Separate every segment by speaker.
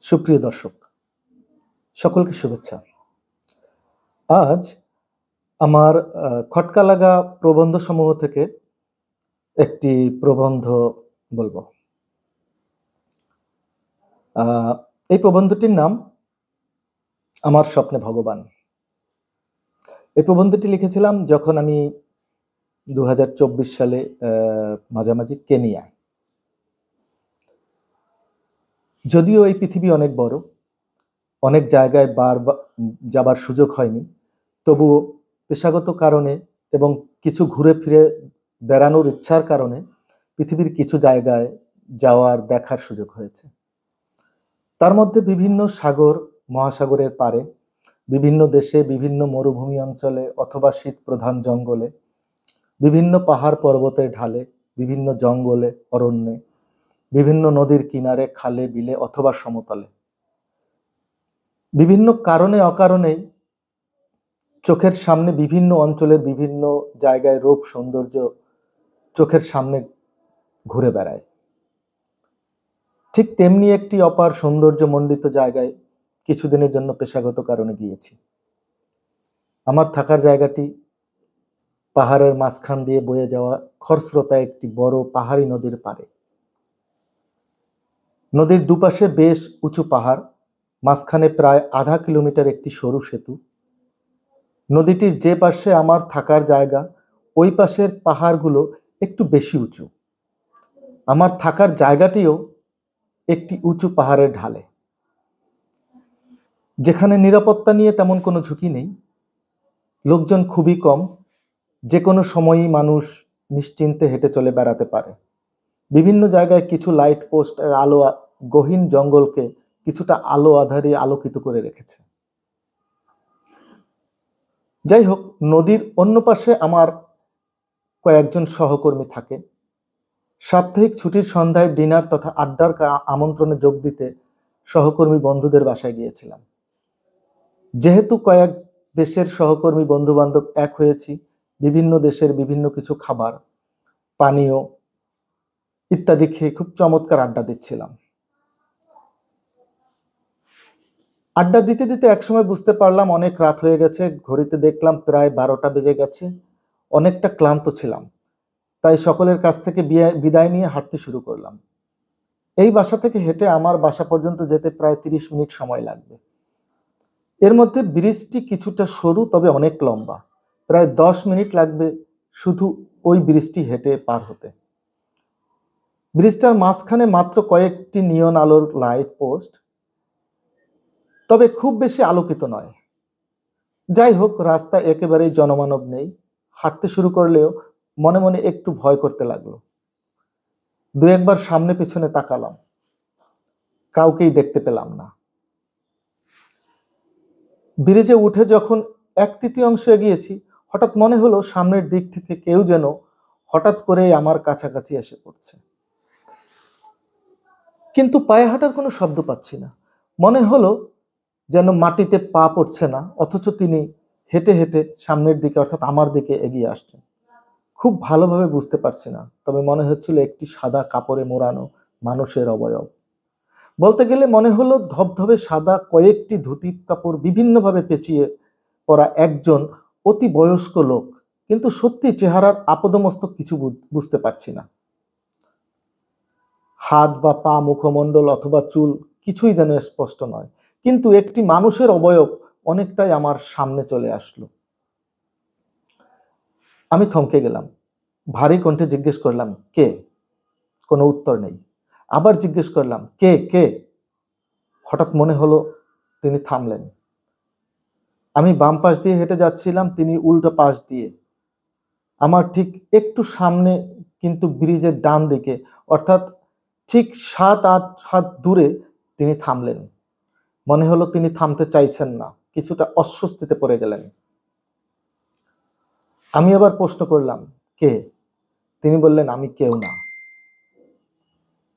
Speaker 1: সুপ্রিয় দর্শক, সকলকে শুভেচ্ছা। আজ আমার খটকা লাগা প্রবন্ধসমূহ থেকে একটি প্রবন্ধ বলবো। এই প্রবন্ধটির নাম আমার স্বপ্নে ভগবান। এই প্রবন্ধটি লিখেছিলাম যখন আমি 2024 সালে মাঝামাঝি কেনিয়ায়। যদিও এই পৃথিবী অনেক বড়, অনেক জায়গায় যাবার সুযোগ হয়নি, তবুও পেশাগত কারণে এবং কিছু ঘুরে ফিরে বেড়ানোর ইচ্ছার কারণে পৃথিবীর কিছু জায়গায় যাওয়ার দেখার সুযোগ হয়েছে। তার মধ্যে বিভিন্ন সাগর মহাসাগরের পারে, বিভিন্ন দেশে, বিভিন্ন মরুভূমি অঞ্চলে অথবা শীত প্রধান জঙ্গলে, বিভিন্ন পাহাড় পর্বতের ঢালে, বিভিন্ন জঙ্গলে, অরণ্যে, বিভিন্ন নদীর কিনারে, খালে, বিলে অথবা সমতলে। বিভিন্ন কারণে অকারণেই চোখের সামনে বিভিন্ন অঞ্চলের বিভিন্ন জায়গায় রূপ সৌন্দর্য চোখের সামনে ঘুরে বেড়ায়। ঠিক তেমনি একটি অপার সৌন্দর্যমণ্ডিত জায়গায় কিছুদিনের জন্য পেশাগত কারণে গিয়েছি। আমার থাকার জায়গাটি পাহাড়ের মাঝখান দিয়ে বয়ে যাওয়া খরস্রোতা একটি বড় পাহাড়ি নদীর পাড়ে। নদীর দুপাশে বেশ উঁচু পাহাড়, মাঝখানে প্রায় আধা কিলোমিটার একটি সরু সেতু। নদীটির যে পাশে আমার থাকার জায়গা, ওই পাশের পাহাড়গুলো একটু বেশি উঁচু। আমার থাকার জায়গাটিও একটি উঁচু পাহাড়ের ঢালে, যেখানে নিরাপত্তা নিয়ে তেমন কোনো ঝুঁকি নেই, লোকজন খুবই কম, যে কোনো সময়ই মানুষ নিশ্চিন্তে হেঁটে চলে বেড়াতে পারে। বিভিন্ন জায়গায় কিছু লাইট পোস্টের আলো গহীন জঙ্গলকে কিছুটা আলো আধারে আলোকিত করে রেখেছে। যাই হোক, নদীর অন্য পাশে আমার কয়েকজন সহকর্মী থাকে। সাপ্তাহিক ছুটির সন্ধ্যায় ডিনার তথা আড্ডার আমন্ত্রণে যোগ দিতে সহকর্মী বন্ধুদের বাসায় গিয়েছিলাম। যেহেতু কয়েক দেশের সহকর্মী বন্ধু বান্ধব এক হয়েছি, বিভিন্ন দেশের বিভিন্ন কিছু খাবার, পানীয় ইত্যাদি খেয়ে খুব চমৎকার আড্ডা দিচ্ছিলাম। আড্ডা দিতে দিতে একসময় বুঝতে পারলাম অনেক রাত হয়ে গেছে। ঘড়িতে দেখলাম প্রায় 12টা বেজে গেছে। অনেকটা ক্লান্ত ছিলাম, তাই সকলের কাছ থেকে বিদায় নিয়ে হাঁটতে শুরু করলাম। এই বাসা থেকে হেঁটে আমার বাসা পর্যন্ত যেতে প্রায় 30 মিনিট সময় লাগবে। এর মধ্যে ব্রিজটি কিছুটা সরু, তবে অনেক লম্বা। প্রায় 10 মিনিট লাগবে শুধু ওই ব্রিজটি হেঁটে পার হতে। ব্রিজটার মাঝখানে মাত্র কয়েকটি নিয়ন আলোর লাইট পোস্ট, তবে খুব বেশি আলোকিত নয়। যাই হোক, রাস্তা একেবারেই জনমানব নেই। হাঁটতে শুরু করলেও মনে মনে একটু ভয় করতে লাগলো। দু একবার সামনে পিছনে তাকালাম, কাউকেই দেখতে পেলাম না। ব্রিজে উঠে যখন 1/3 এগিয়েছি, হঠাৎ মনে হলো সামনের দিক থেকে কেউ যেন হঠাৎ করেই আমার কাছাকাছি এসে পড়ছে, কিন্তু পায়ে হাঁটার কোনো শব্দ পাচ্ছি না। মনে হলো যেন মাটিতে পা পড়ছে না, অথচ তিনি হেঁটে হেঁটে সামনের দিকে অর্থাৎ আমার দিকে এগিয়ে আসছেন। খুব ভালোভাবে বুঝতে পারছি না, তবে মনে হচ্ছিল একটি সাদা কাপড়ে মোড়ানো মানুষের অবয়ব। বলতে গেলে মনে হলো ধবধবে সাদা কয়েকটি ধুতি কাপড় বিভিন্নভাবে পেঁচিয়ে পরা একজন অতি বয়স্ক লোক, কিন্তু সত্যি চেহারার আপদমস্তক কিছু বুঝতে পারছি না। হাত বা পা, মুখমণ্ডল অথবা চুল কিছুই যেন স্পষ্ট নয়, কিন্তু একটি মানুষের অবয়ব অনেকটাই আমার সামনে চলে আসলো। আমি থমকে গেলাম। ভারী কণ্ঠে জিজ্ঞেস করলাম, কে? কোনো উত্তর নেই। আবার জিজ্ঞেস করলাম, কে কে? হঠাৎ মনে হলো তিনি থামলেন। আমি বাম পাশ দিয়ে হেঁটে যাচ্ছিলাম, তিনি উল্টো পাশ দিয়ে। আমার ঠিক একটু সামনে, কিন্তু ব্রিজের ডান দিকে, অর্থাৎ ঠিক 7-8 হাত দূরে তিনি থামলেন। মনে হলো তিনি থামতে চাইছেন না, কিছুটা অস্বস্তিতে পড়ে গেলেন। আমি আবার প্রশ্ন করলাম, কে? তিনি বললেন, আমি কেউ না।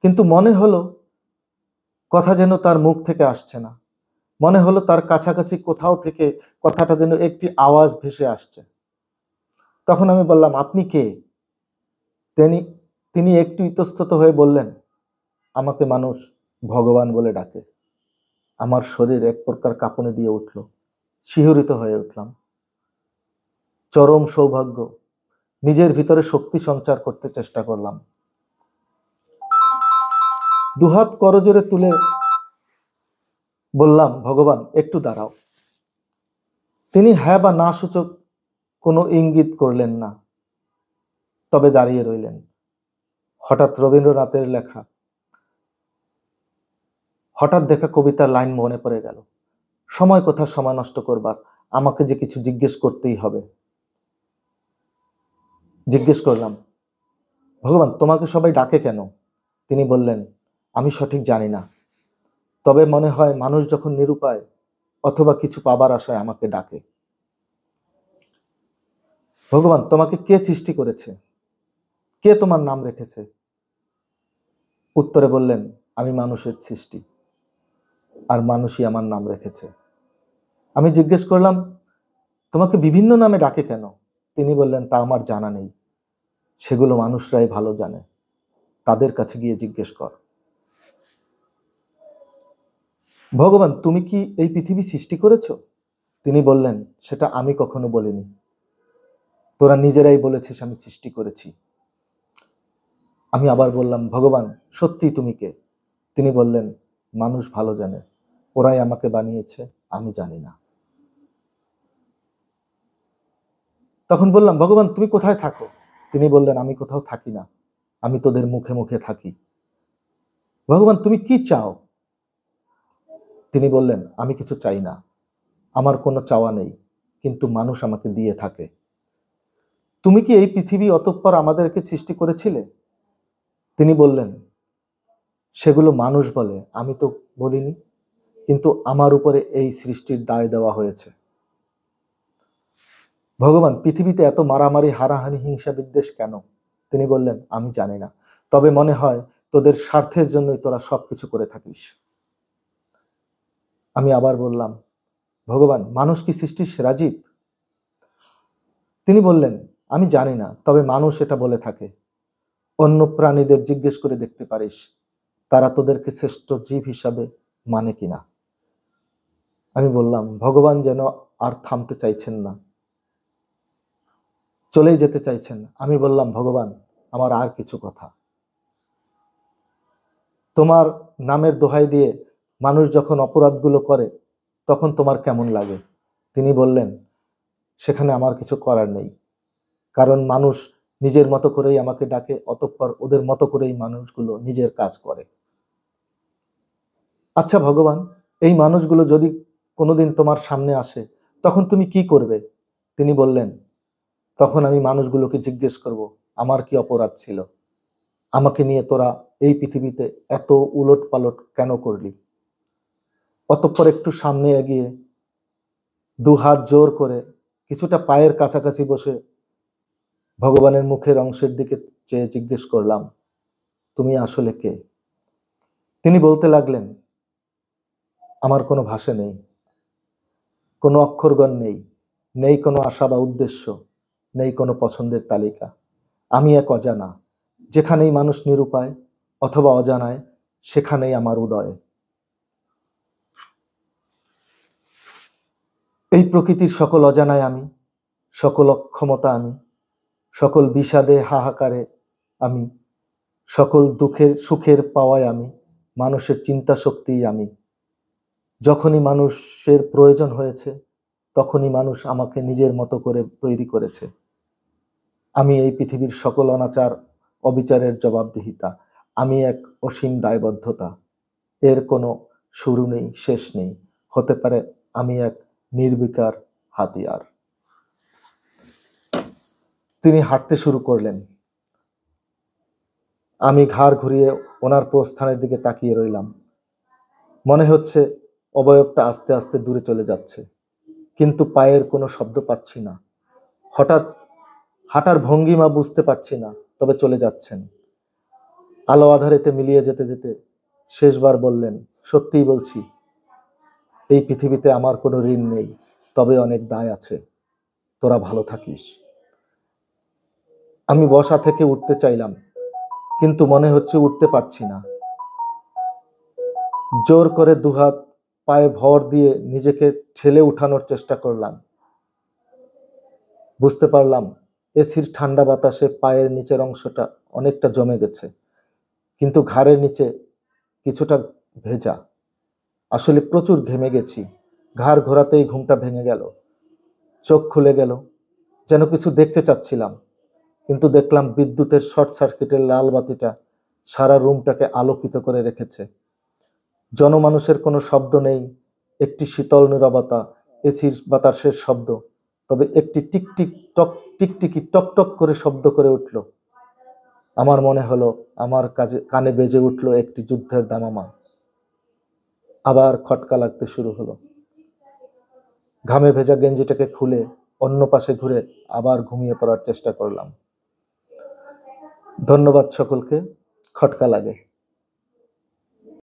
Speaker 1: কিন্তু মনে হলো কথা যেন তার মুখ থেকে আসছে না। মনে হলো তার কাছাকাছি কোথাও থেকে কথাটা যেন একটি আওয়াজ ভেসে আসছে। তখন আমি বললাম, আপনি কে? তিনি একটু ইতস্তত হয়ে বললেন, আমাকে মানুষ ভগবান বলে ডাকে। আমার শরীর এক প্রকার কাঁপুনি দিয়ে উঠল, শিহরিত হয়ে উঠলাম। চরম সৌভাগ্য। নিজের ভিতরে শক্তি সঞ্চার করতে চেষ্টা করলাম। দুহাত করজোড়ে তুলে বললাম, ভগবান একটু দাঁড়াও। তিনি হ্যাঁ বা না সূচক কোনো ইঙ্গিত করলেন না, তবে দাঁড়িয়ে রইলেন। হঠাৎ রবীন্দ্রনাথের লেখা হঠাৎ দেখা কবিতার লাইন মনে পড়ে গেল, সময় কোথা সময় নষ্ট করবার, আমাকে যে কিছু জিজ্ঞেস করতেই হবে। জিজ্ঞেস করলাম, ভগবান তোমাকে সবাই ডাকে কেন? তিনি বললেন, আমি সঠিক জানি না, তবে মনে হয় মানুষ যখন নিরুপায় অথবা কিছু পাবার আশায় আমাকে ডাকে। ভগবান তোমাকে কে সৃষ্টি করেছে? কে তোমার নাম রেখেছে? উত্তরে বললেন, আমি মানুষের সৃষ্টি, আর মানুষই আমার নাম রেখেছে। আমি জিজ্ঞেস করলাম, তোমাকে বিভিন্ন নামে ডাকে কেন? তিনি বললেন, তা আমার জানা নেই, সেগুলো মানুষরাই ভালো জানে, তাদের কাছে গিয়ে জিজ্ঞেস কর। ভগবান তুমি কি এই পৃথিবী সৃষ্টি করেছো? তিনি বললেন, সেটা আমি কখনো বলিনি, তোরা নিজেরাই বলেছিস আমি সৃষ্টি করেছি। আমি আবার বললাম, ভগবান সত্যি তুমি কে? তিনি বললেন, মানুষ ভালো জানে, ওরাই আমাকে বানিয়েছে, আমি জানি না। তখন বললাম, ভগবান তুমি কোথায় থাকো? তিনি বললেন, আমি কোথাও থাকি না, আমি তোদের মুখে মুখে থাকি। ভগবান তুমি কি চাও? তিনি বললেন, আমি কিছু চাই না, আমার কোনো চাওয়া নেই, কিন্তু মানুষ আমাকে দিয়ে থাকে। তুমি কি এই পৃথিবী অতঃপর আমাদেরকে সৃষ্টি করেছিলে? তিনি বললেন, সেগুলো মানুষ বলে, আমি তো বলিনি, কিন্তু আমার উপরে এই সৃষ্টির দায় দেওয়া হয়েছে। ভগবান পৃথিবীতে এত মারামারি, হারাহারি, হিংসা বিদ্বেষ কেন? তিনি বললেন, আমি জানি না, তবে মনে হয় তোদের স্বার্থের জন্যই তোরা সবকিছু করে থাকিস। আমি আবার বললাম, ভগবান মানুষ কি সৃষ্টির সেরা জীব? তিনি বললেন, আমি জানি না, তবে মানুষ এটা বলে থাকে। অন্য প্রাণীদের জিজ্ঞেস করে দেখতে পারিস, তারা তোদেরকে শ্রেষ্ঠ জীব হিসাবে মানে কিনা। আমি বললাম, ভগবান যেন আর থামতে চাইছেন না, চলেই যেতে চাইছেন। আমি বললাম, ভগবান আমার আর কিছু কথা। তোমার নামের দোহাই দিয়ে মানুষ যখন অপরাধগুলো করে তখন তোমার কেমন লাগে? তিনি বললেন, সেখানে আমার কিছু করার নেই, কারণ মানুষ নিজের মতো করেই আমাকে ডাকে, অতঃপর ওদের মতো করেই মানুষগুলো নিজের কাজ করে। আচ্ছা ভগবান, এই মানুষগুলো যদি কোনোদিন তোমার সামনে আসে তখন তুমি কি করবে? তিনি বললেন, তখন আমি মানুষগুলোকে জিজ্ঞেস করব, আমার কি অপরাধ ছিল? আমাকে নিয়ে তোরা এই পৃথিবীতে এত উলট পালট কেন করলি? অতঃপর একটু সামনে এগিয়ে দু হাত জোর করে কিছুটা পায়ের কাছাকাছি বসে ভগবানের মুখের অংশের দিকে চেয়ে জিজ্ঞেস করলাম, তুমি আসলে কে? তিনি বলতে লাগলেন, আমার কোনো ভাষা নেই, কোনো অক্ষরগণ নেই, নেই কোনো আশা বা উদ্দেশ্য, নেই কোনো পছন্দের তালিকা। আমি এক অজানা, যেখানেই মানুষ নিরুপায় অথবা অজানায়, সেখানেই আমার উদয়। এই প্রকৃতির সকল অজানায় আমি, সকল অক্ষমতা আমি, সকল বিষাদে হাহাকারে আমি, সকল দুঃখের সুখের পাওয়ায় আমি, মানুষের চিন্তা শক্তিই আমি। যখনই মানুষের প্রয়োজন হয়েছে তখনই মানুষ আমাকে নিজের মতো করে তৈরি করেছে। আমি এই পৃথিবীর সকল অনাচার অবিচারের জবাবদিহিতা, আমি এক অসীম দায়বদ্ধতা, এর কোনো শুরু নেই, শেষ নেই। হতে পারে আমি এক নির্বিকার হাতিয়ার। তিনি হাঁটতে শুরু করলেন। আমি ঘাড় ঘুরিয়ে ওনার প্রস্থানের দিকে তাকিয়ে রইলাম। মনে হচ্ছে অবয়বটা আস্তে আস্তে দূরে চলে যাচ্ছে, কিন্তু পায়ের কোনো শব্দ পাচ্ছি না। হঠাৎ হাঁটার ভঙ্গিমা বুঝতে পারছি না, তবে চলে যাচ্ছেন। আলো আধারেতে মিলিয়ে যেতে যেতে শেষবার বললেন, সত্যিই বলছি, এই পৃথিবীতে আমার কোনো ঋণ নেই, তবে অনেক দায় আছে, তোরা ভালো থাকিস। আমি বসা থেকে উঠতে চাইলাম, কিন্তু মনে হচ্ছে উঠতে পারছি না। জোর করে দুহাত পায়ে ভর দিয়ে নিজেকে ঠেলে উঠানোর চেষ্টা করলাম। বুঝতে পারলাম এসির ঠান্ডা বাতাসে পায়ের নিচের অংশটা অনেকটা জমে গেছে, কিন্তু ঘাড়ের নিচে কিছুটা ভেজা। আসলে প্রচুর ঘেমে গেছি। ঘাড় ঘোরাতেই ঘুমটা ভেঙে গেল, চোখ খুলে গেল। যেন কিছু দেখতে চাচ্ছিলাম, কিন্তু দেখলাম বিদ্যুতের শর্ট সার্কিটের লাল বাতিটা সারা রুমটাকে আলোকিত করে রেখেছে। জনমানুষের কোনো শব্দ নেই, একটি শীতল নীরবতা, এসির বাতাসের শব্দ। তবে একটি টিকটিকি টক টক করে শব্দ করে উঠল। আমার মনে হলো আমার কানে বেজে উঠল একটি যুদ্ধের দামামা। আবার খটকা লাগতে শুরু হলো। ঘামে ভেজা গেঞ্জিটাকে খুলে অন্য পাশে ঘুরে আবার ঘুমিয়ে পড়ার চেষ্টা করলাম। ধন্যবাদ সকলকে। খটকা লাগে।